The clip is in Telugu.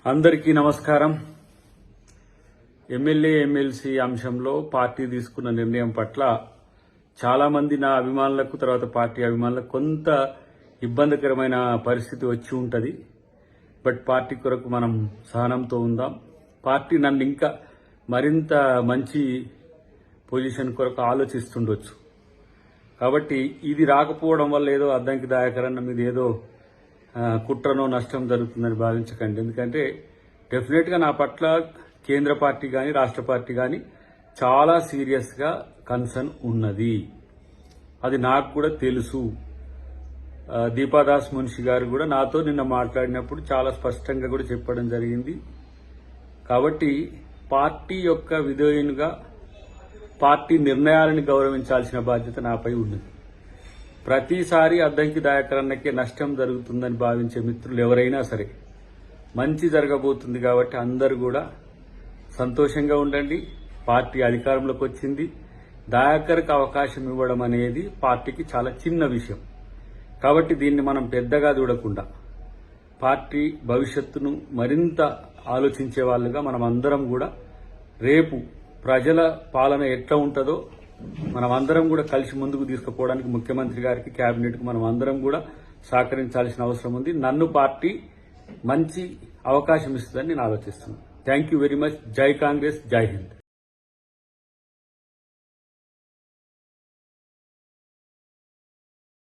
అందరికీ నమస్కారం. ఎమ్మెల్యే ఎమ్మెల్సీ అంశంలో పార్టీ తీసుకున్న నిర్ణయం పట్ల చాలా మంది నా అభిమానులకు తర్వాత పార్టీ అభిమానులకు కొంత ఇబ్బందికరమైన పరిస్థితి వచ్చి ఉంటుంది. బట్ పార్టీ కొరకు మనం సహనంతో ఉందాం. పార్టీ నన్ను ఇంకా మరింత మంచి పొజిషన్ కొరకు ఆలోచిస్తుండొచ్చు. కాబట్టి ఇది రాకపోవడం వల్ల ఏదో అద్దంకి దాయకరన్న మీద ఏదో కుట్రనో నష్టం జరుగుతుందని భావించకండి. ఎందుకంటే డెఫినెట్గా నా పట్ల కేంద్ర పార్టీ కానీ రాష్ట్ర పార్టీ కానీ చాలా సీరియస్గా కన్సర్న్ ఉన్నది. అది నాకు కూడా తెలుసు. దీపాదాస్ మున్షి గారు కూడా నాతో నిన్న మాట్లాడినప్పుడు చాలా స్పష్టంగా కూడా చెప్పడం జరిగింది. కాబట్టి పార్టీ యొక్క విధేయునిగా పార్టీ నిర్ణయాలను గౌరవించాల్సిన బాధ్యత నాపై ఉన్నది. ప్రతిసారి అద్దంకి దాయకరన్నకే నష్టం జరుగుతుందని భావించే మిత్రులు ఎవరైనా సరే మంచి జరగబోతుంది కాబట్టి అందరూ కూడా సంతోషంగా ఉండండి. పార్టీ అధికారంలోకి వచ్చింది. దాయకర్కి అవకాశం ఇవ్వడం అనేది పార్టీకి చాలా చిన్న విషయం. కాబట్టి దీన్ని మనం పెద్దగా చూడకుండా పార్టీ భవిష్యత్తును మరింత ఆలోచించే వాళ్ళుగా మనం అందరం కూడా రేపు ప్రజల పాలన ఎట్లా ఉంటుందో మనం అందరం కూడా కలిసి ముందుకు తీసుకుపోవడానికి ముఖ్యమంత్రి గారికి కేబినెట్కు మనం అందరం కూడా సహకరించాల్సిన అవసరం ఉంది. నన్ను పార్టీ మంచి అవకాశం ఇస్తుందని నేను ఆలోచిస్తున్నాను. Thank you very much. జై కాంగ్రెస్, జై హింద్.